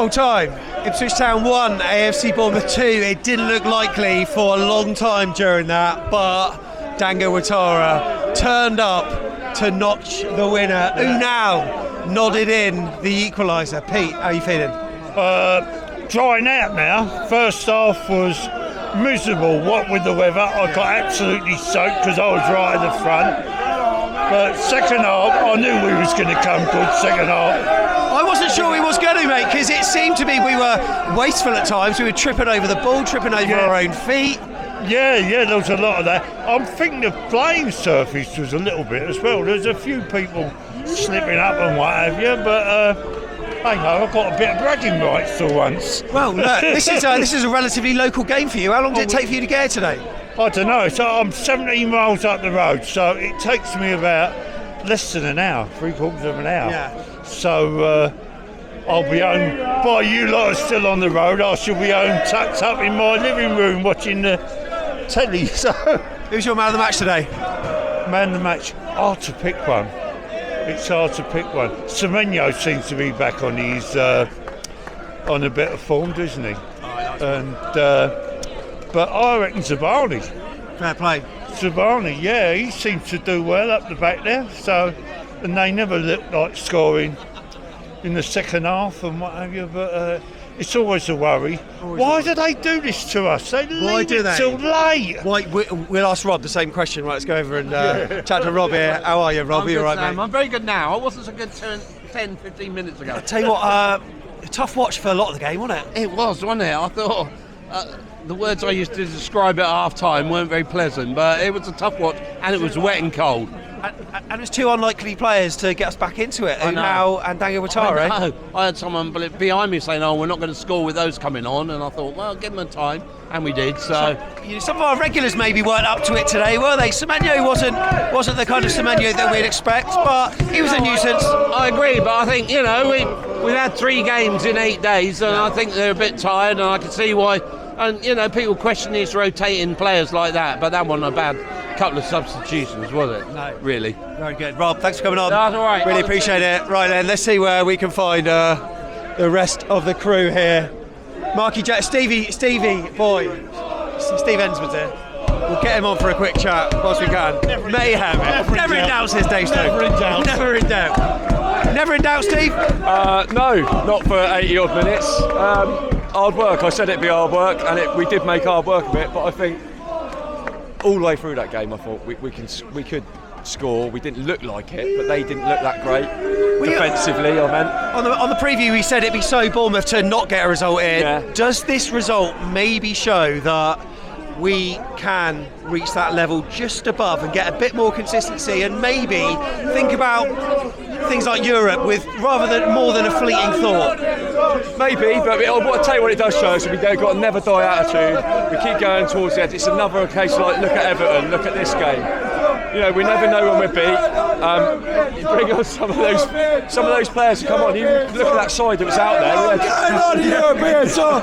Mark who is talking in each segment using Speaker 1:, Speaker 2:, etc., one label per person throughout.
Speaker 1: full time. Ipswich Town 1, AFC Bournemouth 2. It didn't look likely for a long time during that, but Dango Ouattara turned up to notch the winner, who now nodded in the equaliser. Pete, how are you feeling?
Speaker 2: Drying out now. First half was miserable, what with the weather. I got absolutely soaked because I was right at the front. But second half, I knew we was going to come good, second half.
Speaker 1: I wasn't sure we was going to, mate, because it seemed to me we were wasteful at times. We were tripping over the ball, tripping over our own feet.
Speaker 2: Yeah, there was a lot of that. I'm thinking the playing surface was a little bit as well. There's a few people slipping up and what have you, but hey ho, I've got a bit of bragging rights for once.
Speaker 1: Well, look, this is a relatively local game for you. How long did it take for you to get here today?
Speaker 2: I don't know. So I'm 17 miles up the road, so it takes me about less than an hour, 3/4 of an hour.
Speaker 1: Yeah.
Speaker 2: So I'll be home. By you lot are still on the road, I shall be home tucked up in my living room watching the telly. So,
Speaker 1: who's your man of the match today?
Speaker 2: Man of the match, hard to pick one. It's hard to pick one. Semenyo seems to be back on his on a bit of form, doesn't he? And but I reckon Zabani.
Speaker 1: Fair play.
Speaker 2: Zabani, yeah, he seems to do well up the back there. So, and they never looked like scoring in the second half and what have you. But it's always a worry. Why do they do this to us? They leave it till late.
Speaker 1: We'll ask Rob the same question. Right, let's go over and chat to Rob here. How are you, Rob? Are you all right, mate?
Speaker 3: I'm very good now. I wasn't so good 10, 15 minutes ago.
Speaker 1: I'll tell you what, a tough watch for a lot of the game, wasn't it?
Speaker 3: It was, wasn't it? I thought the words I used to describe it at half-time weren't very pleasant, but it was a tough watch, and it was wet and cold.
Speaker 1: And it's two unlikely players to get us back into it, now and Dango Ouattara.
Speaker 3: I had someone behind me saying, "Oh, we're not going to score with those coming on," and I thought, well, give them a time, and we did. So
Speaker 1: some of our regulars maybe weren't up to it today, were they? Semenyo wasn't the kind of Semenyo that we'd expect, but he was a nuisance.
Speaker 3: I agree, but I think we've had 3 games in 8 days, and I think they're a bit tired, and I can see why. And people question these rotating players like that, but that wasn't a bad couple of substitutions, was it?
Speaker 1: No.
Speaker 3: Really.
Speaker 1: Very good. Rob, thanks for coming on.
Speaker 3: That's all right.
Speaker 1: Really appreciate it. Right then, let's see where we can find the rest of the crew here. Marky Stevie boy. Steve Ensman's here. We'll get him on for a quick chat whilst we can. Mayhem. Never in doubt, says Dave Stone. Never in doubt. Never in doubt, Steve?
Speaker 4: No, not for 80 odd minutes. Hard work. I said it'd be hard work, and we did make hard work of it. But I think all the way through that game, I thought we could score. We didn't look like it, but they didn't look that great defensively. I meant
Speaker 1: on the preview, we said it'd be so Bournemouth to not get a result in.
Speaker 4: Yeah.
Speaker 1: Does this result maybe show that we can reach that level just above and get a bit more consistency, and maybe think about things like Europe with more than a fleeting thought?
Speaker 4: Maybe, but I'll tell you what it does show us. We've got a never die attitude. We keep going towards the edge. It's another case like, look at Everton, look at this game. We never know when we're beat. You bring on some of those players who come on. You look at that side that was out there.
Speaker 5: European talk.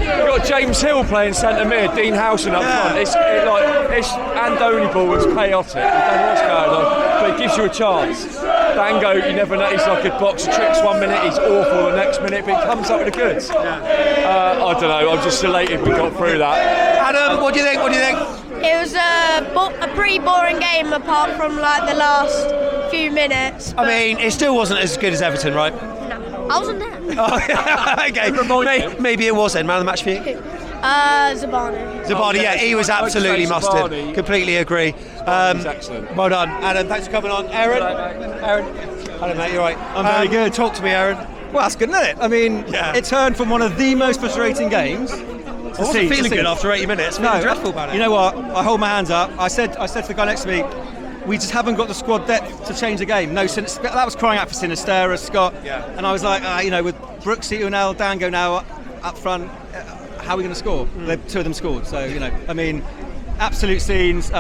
Speaker 4: We've got James Hill playing centre mid, Dean Howson up front. It's Andoni ball was chaotic. We don't know what's going on, but it gives you a chance. Dango, you never know. He's like a box of tricks. 1 minute he's awful, the next minute, but he comes up with the goods. I don't know. I'm just elated we got through that.
Speaker 1: Adam, what do you think?
Speaker 6: It was a pretty boring game apart from the last few minutes.
Speaker 1: I mean, it still wasn't as good as Everton, right?
Speaker 6: No, I wasn't there.
Speaker 1: Okay, maybe it was then. Man of the match for you?
Speaker 6: Zabani,
Speaker 1: yeah, he was absolutely mustard.
Speaker 4: Zabani.
Speaker 1: Completely agree.
Speaker 4: Excellent.
Speaker 1: Well done, Adam. Thanks for coming on. Aaron, hello mate, you're right.
Speaker 7: I'm very good.
Speaker 1: Talk to me, Aaron.
Speaker 7: Well, that's good, isn't it? I mean, it turned from one of the most frustrating games.
Speaker 1: I wasn't feeling good after 80 minutes. Feeling dreadful about it.
Speaker 7: You know what? I hold my hands up. I said to the guy next to me, we just haven't got the squad depth to change the game. No, that was crying out for Sinisterra, Scott.
Speaker 1: Yeah.
Speaker 7: And I was like, with Brooksy, Unel, Dango now up front, how are we going to score? Two of them scored. So, I mean, absolute scenes.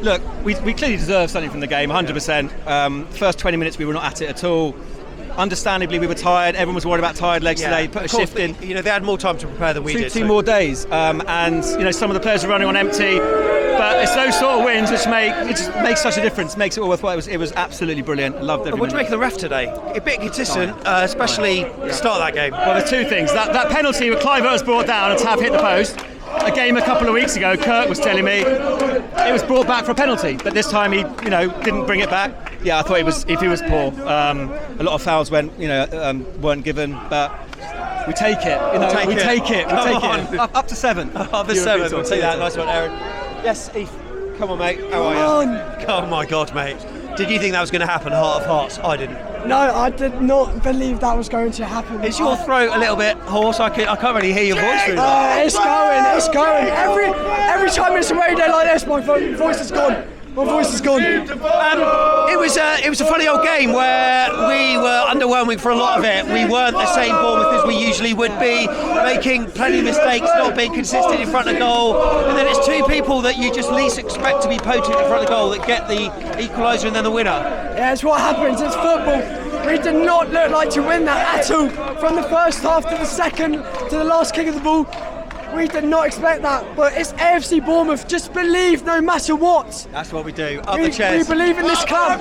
Speaker 7: Look, we clearly deserve something from the game, 100%. First 20 minutes we were not at it at all. understandably, we were tired. Everyone was worried about tired legs today. Put a shift in.
Speaker 1: You know, they had more time to prepare than we did.
Speaker 7: Two more days, and you know, some of the players are running on empty. But it's those sort of wins which makes such a difference. Makes it all worthwhile. It was absolutely brilliant. I loved every
Speaker 1: What do you make of the ref today? A bit consistent, especially the start of that game.
Speaker 7: Well, there's two things. That penalty with Clive was brought down and Tav hit the post. A game a couple of weeks ago, Kirk was telling me it was brought back for a penalty, but this time he, didn't bring it back. Yeah, I thought he was poor. A lot of fouls weren't given, but we take it. We take it. Up to 7.
Speaker 1: Up to 7. We'll take that. Nice one, Aaron. Yes, Eve. Come on, mate. How are you? Oh my God, mate. Did you think that was going to happen? Heart of hearts. I didn't.
Speaker 5: No, I did not believe that was going to happen.
Speaker 1: Is your throat a little bit hoarse? I can't really hear your voice through that.
Speaker 5: It's going. Every time it's a radio like this, my voice is gone. My voice is gone.
Speaker 1: It was a funny old game where we were underwhelming for a lot of it. We weren't the same Bournemouth as we usually would be, making plenty of mistakes, not being consistent in front of goal. And then it's two people that you just least expect to be potent in front of goal that get the equaliser and then the winner.
Speaker 5: Yeah, it's what happens. It's football. We did not look like to win that at all. From the first half to the second to the last kick of the ball. We did not expect that, but it's AFC Bournemouth. Just believe no matter what.
Speaker 1: That's what we do. Up the chairs.
Speaker 5: We believe in this club.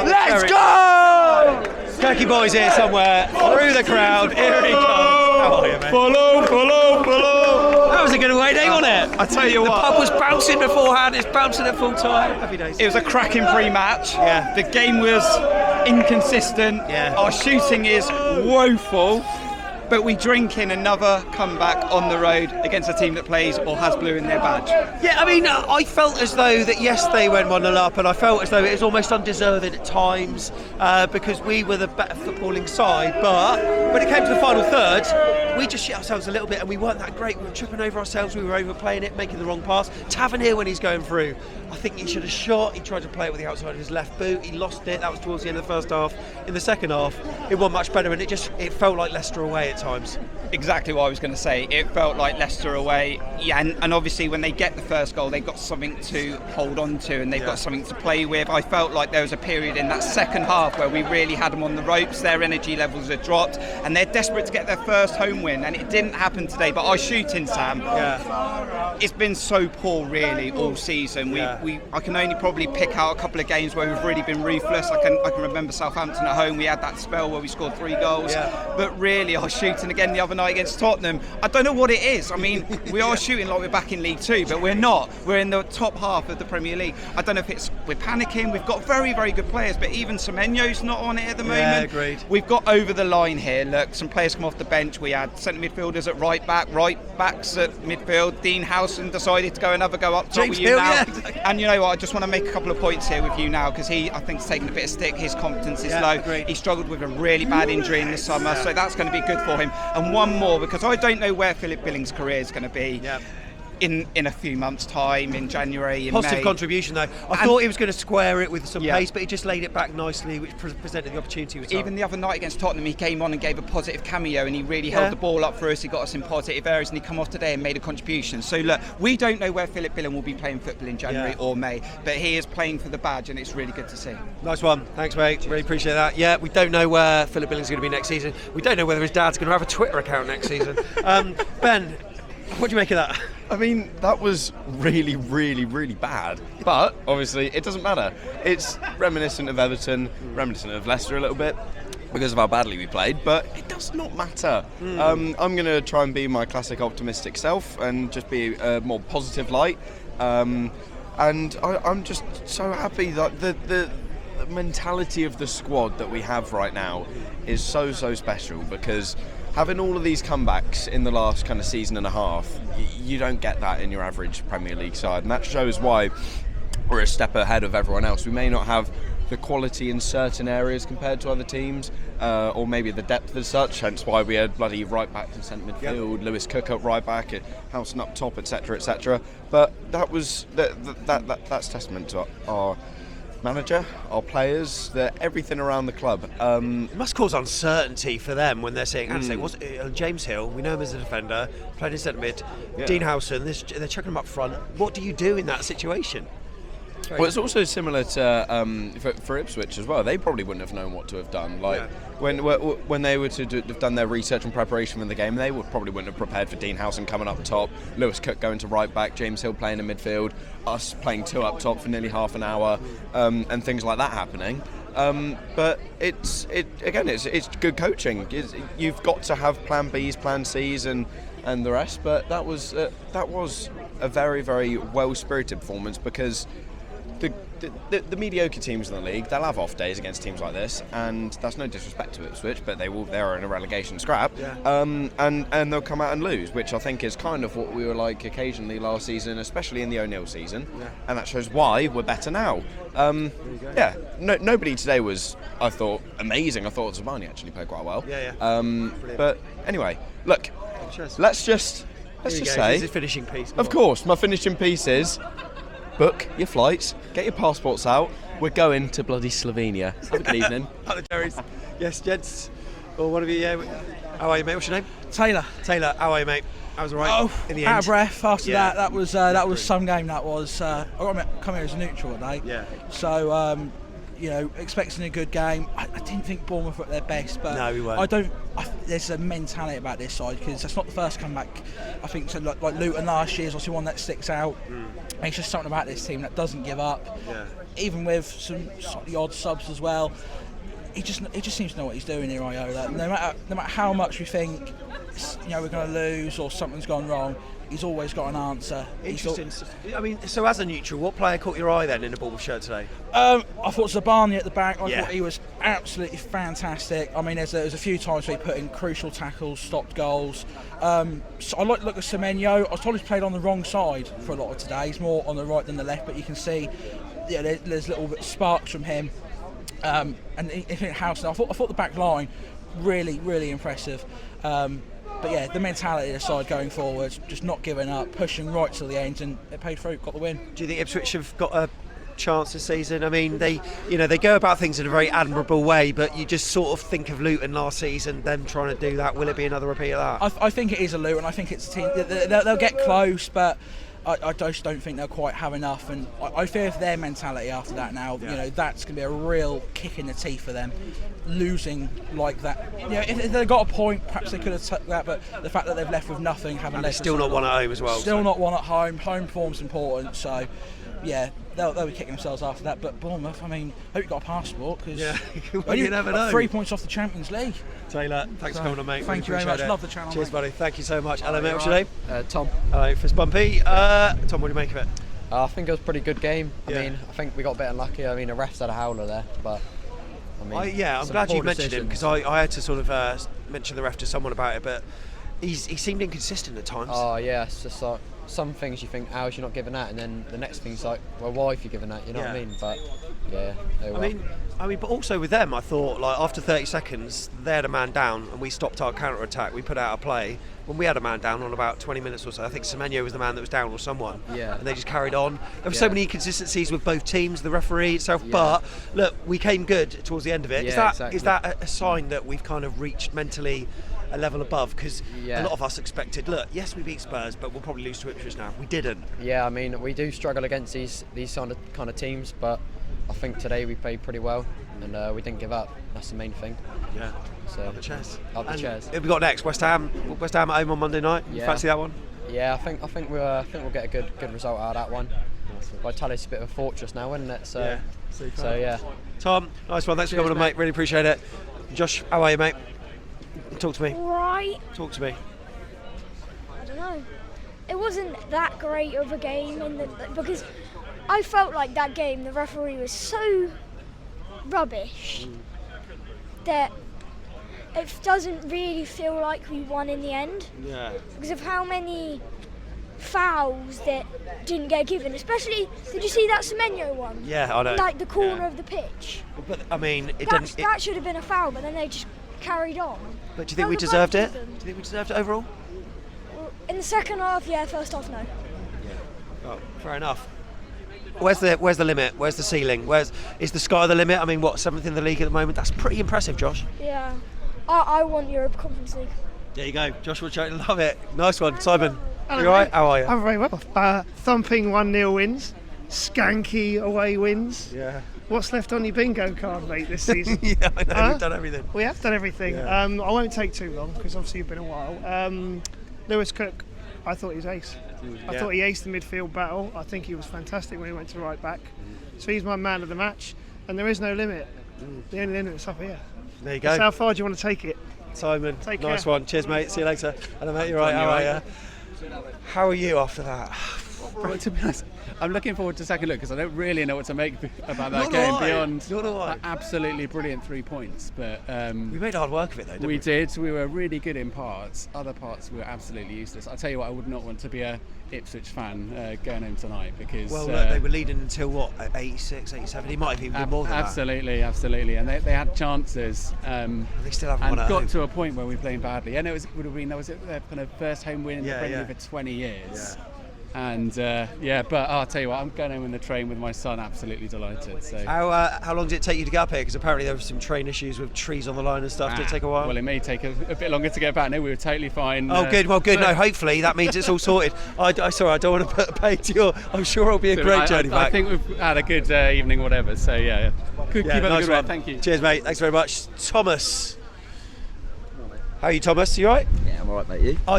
Speaker 5: Let's go!
Speaker 1: Turkey boy's here somewhere. Through the crowd. Here he comes. How are you, mate?
Speaker 2: Follow.
Speaker 1: That was a good away day, wasn't it?
Speaker 8: I tell you
Speaker 1: the
Speaker 8: what.
Speaker 1: The pub was bouncing beforehand. It's bouncing at full time. Happy days.
Speaker 8: It was a cracking pre-match.
Speaker 1: Yeah.
Speaker 8: The game was inconsistent.
Speaker 1: Yeah.
Speaker 8: Our shooting is woeful. But we drink in another comeback on the road against a team that plays or has blue in their badge.
Speaker 1: Yeah, I mean, I felt as though that, yes, they went 1-0 up, and I felt as though it was almost undeserved at times because we were the better footballing side. But when it came to the final third, we just shit ourselves a little bit, and we weren't that great. We were tripping over ourselves, we were overplaying it, making the wrong pass. Tavernier, when he's going through, I think he should have shot. He tried to play it with the outside of his left boot. He lost it. That was towards the end of the first half. In the second half, it wasn't much better, and it felt like Leicester away at times.
Speaker 8: Exactly what I was going to say. It felt like Leicester away. Yeah, and obviously when they get the first goal, they've got something to hold on to and they've got something to play with. I felt like there was a period in that second half where we really had them on the ropes. Their energy levels had dropped and they're desperate to get their first home win, and it didn't happen today. But our shooting, Sam, it's been so poor really all season. I can only probably pick out a couple of games where we've really been ruthless. I can remember Southampton at home. We had that spell where we scored 3 goals. But really our shooting again the other night against Tottenham, I don't know what it is. I mean, we are shooting like we're back in League 2, but we're not. We're in the top half of the Premier League. I don't know if it's we're panicking. We've got very, very good players, but even Semenyo's not on it at the moment.
Speaker 1: Yeah, agreed.
Speaker 8: We've got over the line here. Look, some players come off the bench. We had centre midfielders at right backs at midfield. Dean Howson decided to go up top with you now. And you know what? I just want to make a couple of points here with you now because I think, he's taken a bit of stick. His confidence is low.
Speaker 1: Agreed.
Speaker 8: He struggled with a really bad injury in the summer, so that's going to be good for him. And one more, because I don't know where Philip Billings' career is going to be. In a few months' time, in January, in
Speaker 1: Positive
Speaker 8: May.
Speaker 1: contribution though. I thought he was going to square it with some pace, but he just laid it back nicely, which presented the opportunity.
Speaker 8: Even the other night against Tottenham, he came on and gave a positive cameo, and he really held the ball up for us. He got us in positive areas, and he come off today and made a contribution. So look, we don't know where Philip Billing will be playing football in January or May, but he is playing for the badge, and it's really good to see.
Speaker 1: Nice one, thanks mate. Really appreciate that. Yeah, we don't know where Philip Billing's going to be next season. We don't know whether his dad's going to have a Twitter account next season. Ben, what do you make of that?
Speaker 9: I mean, that was really, really, really bad. But, obviously, it doesn't matter. It's reminiscent of Everton, reminiscent of Leicester a little bit, because of how badly we played, but it does not matter. I'm going to try and be my classic optimistic self and just be a more positive light. And I'm just so happy that the mentality of the squad that we have right now is so special, because having all of these comebacks in the last kind of season and a half, you don't get that in your average Premier League side, and that shows why we're a step ahead of everyone else. We may not have the quality in certain areas compared to other teams, or maybe the depth as such, hence why we had bloody right back to centre midfield, Lewis Cook up right back, Howson up top, etc. But that was that's testament to our manager, our players, everything around the club.
Speaker 1: It must cause uncertainty for them when they're saying, James Hill, we know him as a defender, played in centre mid, Dean Howson, they're chucking him up front. What do you do in that situation?
Speaker 9: Well, it's also similar to for Ipswich as well. They probably wouldn't have known what to have done. When they were to have done their research and preparation for the game, they probably wouldn't have prepared for Dean Howson coming up top, Lewis Cook going to right back, James Hill playing in midfield, us playing 2 up top for nearly half an hour, and things like that happening. But it's good coaching. You've got to have plan Bs, plan Cs, and the rest. But that was a very, very well-spirited performance, because the mediocre teams in the league, they'll have off days against teams like this, and that's no disrespect to Ipswich, but they're in a relegation scrap, and they'll come out and lose, which I think is kind of what we were like occasionally last season, especially in the O'Neill season, and that shows why we're better now. Nobody today was, I thought, amazing. I thought Zamani actually played quite well. But anyway, look, let's just say,
Speaker 1: this is finishing piece.
Speaker 9: Of course, my finishing piece is: book your flights, get your passports out. We're going to bloody Slovenia. Have a good evening.
Speaker 1: Hello, Jerry's. Yes, gents. Or one of you. How are you, mate? What's your name?
Speaker 10: Taylor.
Speaker 1: Taylor. How are you, mate? I was alright in the end.
Speaker 10: Out of breath after that. That was some game. That was. I got to come here as a neutral today.
Speaker 1: Yeah.
Speaker 10: So. Expecting a good game. I didn't think Bournemouth were at their best, but
Speaker 1: no, we weren't.
Speaker 10: There's a mentality about this side, because that's not the first comeback. I think so, like Luton last year is obviously one that sticks out. It's just something about this team that doesn't give up.
Speaker 1: Yeah.
Speaker 10: Even with some slightly odd subs as well. He just seems to know what he's doing here, Iola. No matter how much we think we're going to lose or something's gone wrong, he's always got an answer.
Speaker 1: Interesting. So as a neutral, what player caught your eye then in the Bournemouth shirt today?
Speaker 10: I thought Zabani at the back. I thought he was absolutely fantastic. I mean, there's a few times where he put in crucial tackles, stopped goals. So I like to look at Semenyo. I was told he's played on the wrong side for a lot of today. He's more on the right than the left, but you can see there's little bit sparks from him. And Howson, I thought the back line really, really impressive. But yeah, the mentality of the side going forward, just not giving up, pushing right till the end, and it paid through, got the win.
Speaker 1: Do you think Ipswich have got a chance this season? I mean, they go about things in a very admirable way, but you just sort of think of Luton last season, them trying to do that. Will it be another repeat of that?
Speaker 10: I think it is a Luton. I think it's a team. They'll get close, but I just don't think they'll quite have enough, and I fear for their mentality after that now. That's going to be a real kick in the teeth for them, losing like that. If they got a point, perhaps they could have took that, but the fact that they've left with nothing, having left
Speaker 1: still not one at home as well.
Speaker 10: Still not one at home. Home form's important, so yeah, they'll be kicking themselves after that. But Bournemouth, I mean, I hope you got a passport, because
Speaker 1: you never know.
Speaker 10: 3 points off the Champions League.
Speaker 1: Taylor, thanks for coming on, mate.
Speaker 10: Thank you very much. Love the channel.
Speaker 1: Cheers,
Speaker 10: mate.
Speaker 1: buddy. Thank you so much. Hello, mate. What's your name?
Speaker 11: Tom.
Speaker 1: Hello, Fist Bumpy. Tom, what do you make of it?
Speaker 11: I think it was a pretty good game. I mean, I think we got a bit unlucky. I mean, the refs had a howler there, but
Speaker 1: I'm glad you mentioned him, because I had to sort of mention the ref to someone about it, but he seemed inconsistent at times.
Speaker 11: Oh yeah, it's just like some things you think, you're not giving that, and then the next thing's like, well, why if you're giving that? You know what I mean? But yeah,
Speaker 1: I mean, but also with them, I thought, like, after 30 seconds, they had a man down, and we stopped our counter attack. We put out a play. When we had a man down on about 20 minutes or so, I think Semenyo was the man that was down, or someone.
Speaker 11: Yeah.
Speaker 1: And they just carried on. There were so many inconsistencies with both teams, the referee itself. Yeah. But look, we came good towards the end of it.
Speaker 11: Yeah,
Speaker 1: is that a sign that we've kind of reached mentally a level above? Because a lot of us expected, look, yes, we beat Spurs, but we'll probably lose to Ipswich now. We didn't.
Speaker 11: Yeah, I mean, we do struggle against these kind of teams, but I think today we played pretty well, and we didn't give up. That's the main thing.
Speaker 1: Yeah.
Speaker 11: So
Speaker 1: up the chairs.
Speaker 11: Up the chairs.
Speaker 1: Who have we got next? West Ham. West Ham at home on Monday night. You fancy that one?
Speaker 11: Yeah, I think we'll get a good result out of that one. Vitalis a bit of a fortress now, isn't it? So yeah.
Speaker 1: Tom, nice one. Thanks for coming on, mate. Really appreciate it. Josh, how are you, mate? Talk to me.
Speaker 12: Right.
Speaker 1: Talk to me.
Speaker 12: I don't know. It wasn't that great of a game, because I felt like that game, the referee was so rubbish that it doesn't really feel like we won in the end.
Speaker 1: Yeah.
Speaker 12: Because of how many fouls that didn't get given. Especially, did you see that Semenyo one?
Speaker 1: Yeah, I know.
Speaker 12: Like the corner of the pitch.
Speaker 1: But I mean,
Speaker 12: that should have been a foul, but then they just carried on.
Speaker 1: But do you think we deserved it? Do you think we deserved it overall?
Speaker 12: Well, in the second half, yeah. First half, no.
Speaker 1: Yeah. Oh, fair enough. Where's the limit? Where's the ceiling? Is the sky the limit? I mean, what, 7th in the league at the moment? That's pretty impressive, Josh.
Speaker 12: Yeah. I want Europe Conference League.
Speaker 1: There you go. Joshua Chapman, love it. Nice one. Simon, you all right? How are you?
Speaker 13: I'm very well. Thumping 1-0 wins. skanky away wins.
Speaker 1: Yeah.
Speaker 13: What's left on your bingo card, mate, this season?
Speaker 1: Yeah, I know, we've done everything.
Speaker 13: We have done everything.
Speaker 1: Yeah.
Speaker 13: I won't take too long because obviously you've been a while. Lewis Cook, I thought he was ace. I thought he aced the midfield battle. I think he was fantastic when he went to right back. So he's my man of the match, and there is no limit. The only limit is up here.
Speaker 1: There you go.
Speaker 13: So how far do you want to take it?
Speaker 1: Simon,
Speaker 13: Take
Speaker 1: nice
Speaker 13: care.
Speaker 1: one. Cheers, mate. See you later. Hello, mate. You're right. How are you? How are you after that?
Speaker 14: Well, to be honest, I'm looking forward to second look because I don't really know what to make about that game beyond absolutely brilliant 3 points. But
Speaker 1: we made hard work of it, though, didn't we?
Speaker 14: We did. We were really good in parts. Other parts we were absolutely useless. I'll tell you what, I would not want to be a Ipswich fan going home tonight because
Speaker 1: look, they were leading until what, 86, 87? He might have even been more than
Speaker 14: absolutely, and they had chances.
Speaker 1: They still haven't won at
Speaker 14: got
Speaker 1: home.
Speaker 14: to a point where we were playing badly, and it would have been their kind of first home win in the Premier League for 20 years.
Speaker 1: Yeah.
Speaker 14: And but I'll tell you what, I'm going home in the train with my son, absolutely delighted. So
Speaker 1: how long did it take you to get up here? Because apparently there were some train issues with trees on the line and stuff. Did it take a while?
Speaker 14: Well, it may take a bit longer to get back. No, we were totally fine.
Speaker 1: Oh, good. Well, good. No, hopefully that means it's all sorted. Sorry, I don't want to put a pain to your. I'm sure it'll be a great journey back.
Speaker 14: I think we've had a good evening, whatever. So keep up the good work. Thank you.
Speaker 1: Cheers, mate. Thanks very much, Thomas. How are you, Thomas? You all right?
Speaker 15: Yeah, I'm all right, mate. You?
Speaker 1: Are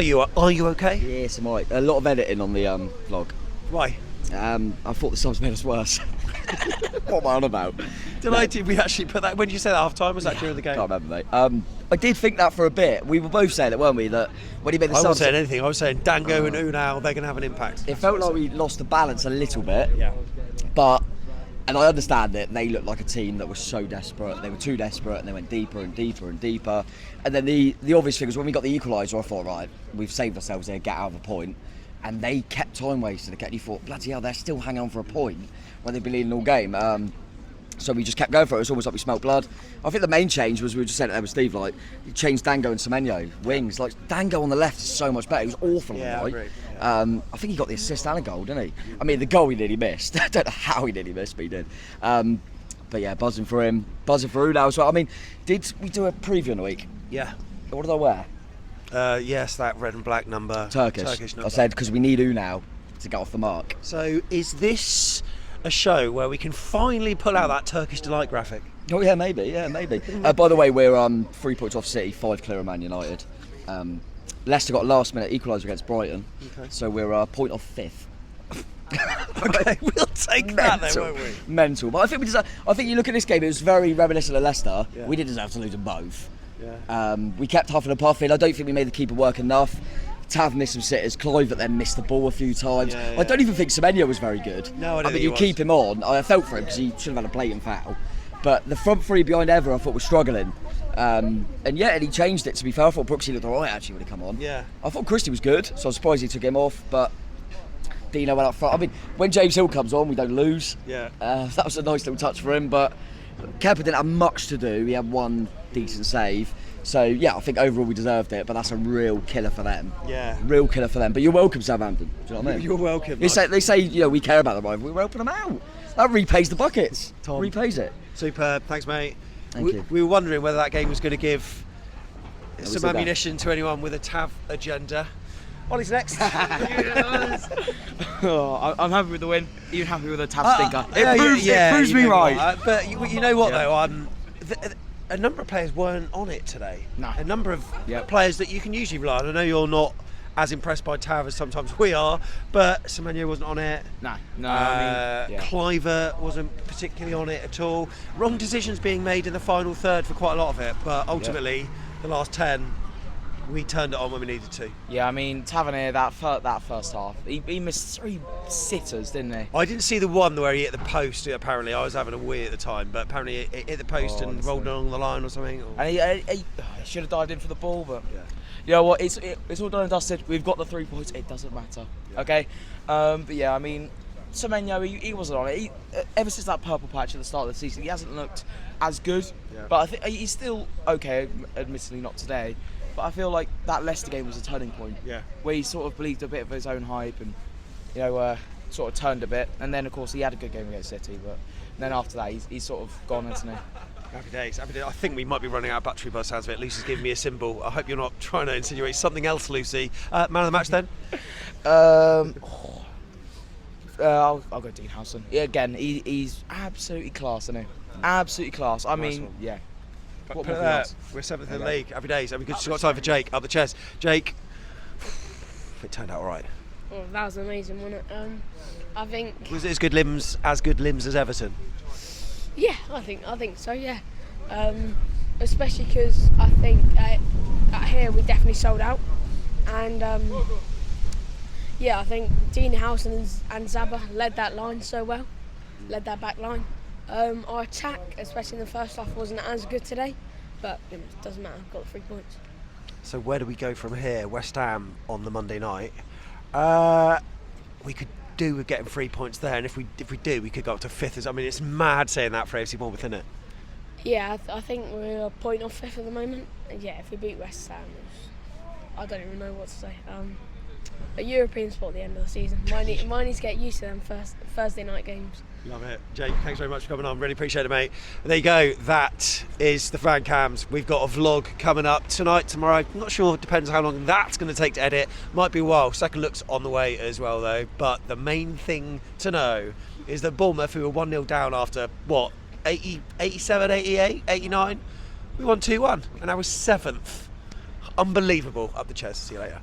Speaker 1: you okay?
Speaker 15: Yes, I'm all right. A lot of editing on the vlog.
Speaker 1: Why?
Speaker 15: I thought the subs made us worse. What am I on about?
Speaker 1: Delighted we actually put that. When did you say that half time? Was that during the game?
Speaker 15: Can't remember, mate. I did think that for a bit. We were both saying it, weren't we? That when he made the subs.
Speaker 1: I wasn't saying anything. I was saying Dango and Unal, they're going to have an impact.
Speaker 15: It felt like we lost the balance a little bit.
Speaker 1: Yeah.
Speaker 15: And I understand that they looked like a team that was so desperate. They were too desperate, and they went deeper and deeper and deeper. And then the obvious thing was when we got the equaliser, I thought, right, we've saved ourselves here, get out of a point. And they kept time wasting. And you thought, bloody hell, they're still hanging on for a point when they've been leading all game. So we just kept going for it. It was almost like we smelt blood. I think the main change was, we were just saying it there with Steve, like, he changed Dango and Semenyo, wings. Like, Dango on the left is so much better. He was awful on the right.
Speaker 1: Great.
Speaker 15: I think he got the assist and a goal, didn't he? I mean, the goal he nearly missed. I don't know how he nearly missed, but he did. But yeah, buzzing for him. Buzzing for Udal as well. I mean, did we do a preview in the week?
Speaker 1: Yeah.
Speaker 15: What did I wear?
Speaker 1: Yes, that red and black number.
Speaker 15: Turkish
Speaker 1: number.
Speaker 15: I said, because we need Unal to get off the mark.
Speaker 1: So is this a show where we can finally pull out that Turkish delight graphic?
Speaker 15: Oh yeah, maybe. By the way, we're 3 points off City, 5 clear of Man United. Leicester got a last minute equaliser against Brighton, so we're a point off 5th.
Speaker 1: Okay, we'll take that then, won't we?
Speaker 15: Mental. But I think you look at this game, it was very reminiscent of Leicester.
Speaker 1: Yeah.
Speaker 15: We did deserve to lose them both.
Speaker 1: Yeah.
Speaker 15: We kept huffing and puffing. I don't think we made the keeper work enough. Tav missed some sitters. Clive then missed the ball a few times.
Speaker 1: Yeah.
Speaker 15: I don't even think Semenyo was very good.
Speaker 1: No, I don't think
Speaker 15: you
Speaker 1: he was.
Speaker 15: keep him on. I felt for him because he should have had a blatant foul. But the front three behind Ever, I thought was struggling. And he changed it, to be fair. I thought Brooksy looked alright actually when he come on.
Speaker 1: Yeah.
Speaker 15: I thought Christie was good, so I was surprised he took him off. But Dino went up front. I mean, when James Hill comes on, we don't lose.
Speaker 1: Yeah.
Speaker 15: That was a nice little touch for him. But Kepa didn't have much to do. He had one decent save. So yeah, I think overall we deserved it, but that's a real killer for them.
Speaker 1: Yeah.
Speaker 15: Real killer for them. But you're welcome, Southampton. Do you know what I mean?
Speaker 1: You're welcome.
Speaker 15: They say we care about the rivalry. We're helping them out. That repays the buckets.
Speaker 1: Tom.
Speaker 15: Repays it.
Speaker 1: Superb. Thanks, mate.
Speaker 15: Thank you.
Speaker 1: We were wondering whether that game was going to give some
Speaker 15: said that.
Speaker 1: ammunition to anyone with a TAV agenda. Ollie's next.
Speaker 16: I'm happy with the win. You're happy with the TAV stinker.
Speaker 1: It
Speaker 16: proves me right.
Speaker 1: But you know what though? A number of players weren't on it today.
Speaker 16: No.
Speaker 1: A number of players that you can usually rely on. I know you're not as impressed by Tav as sometimes we are, but Semenyo wasn't on it.
Speaker 16: No.
Speaker 1: Cliver wasn't particularly on it at all. Wrong decisions being made in the final third for quite a lot of it, but ultimately the last 10 we turned it on when we needed to.
Speaker 16: Yeah, I mean, Tavernier, that first half, he missed 3 sitters, didn't he?
Speaker 1: I didn't see the one where he hit the post, apparently. I was having a wee at the time, but apparently it hit the post and rolled along the line or something.
Speaker 16: And he should have dived in for the ball, but you know what, it's all done and dusted. We've got the 3 points, it doesn't matter, okay? But yeah, I mean, Semenyo, he wasn't on it. Ever since that purple patch at the start of the season, he hasn't looked as good, but I think he's still okay, admittedly not today. But I feel like that Leicester game was a turning point, where he sort of believed a bit of his own hype and, sort of turned a bit. And then, of course, he had a good game against City, but then after that, he's sort of gone, hasn't he?
Speaker 1: Happy days. I think we might be running out of battery by the sounds of it. Lucy's giving me a symbol. I hope you're not trying to insinuate something else, Lucy. Man of the match then?
Speaker 16: I'll go Dean Howson. Yeah, again, he's absolutely class, isn't he? Absolutely class. I mean, yeah. What more can you ask?
Speaker 1: We're 7th in the league. Happy days. And we've got time for Jake up the chest. Jake, it turned out all right.
Speaker 17: Well, that was amazing, wasn't it? I think.
Speaker 1: Was it as good limbs as Everton?
Speaker 17: Yeah, I think so. Yeah, especially because I think at here we definitely sold out, and yeah, I think Dean Howson and Zaba led that line so well, led that back line. Our attack, especially in the first half, wasn't as good today, but it doesn't matter. Got the 3 points.
Speaker 1: So where do we go from here? West Ham on the Monday night. We could do with getting 3 points there, and if we do, we could go up to 5th. I mean, it's mad saying that for AFC Bournemouth, isn't it?
Speaker 17: Yeah, I think we're a point off 5th at the moment. And yeah, if we beat West Ham, I don't even know what to say. A European spot at the end of the season. Might need to get used to them Thursday night games.
Speaker 1: Love it. Jake, thanks very much for coming on. Really appreciate it, mate. There you go. That is the fan cams. We've got a vlog coming up tonight, tomorrow. I'm not sure. Depends how long that's going to take to edit. Might be a while. Second look's on the way as well, though. But the main thing to know is that Bournemouth, who were 1-0 down after, 87, 88, 89? We won 2-1. And I was 7th. Unbelievable. Up the chest. See you later.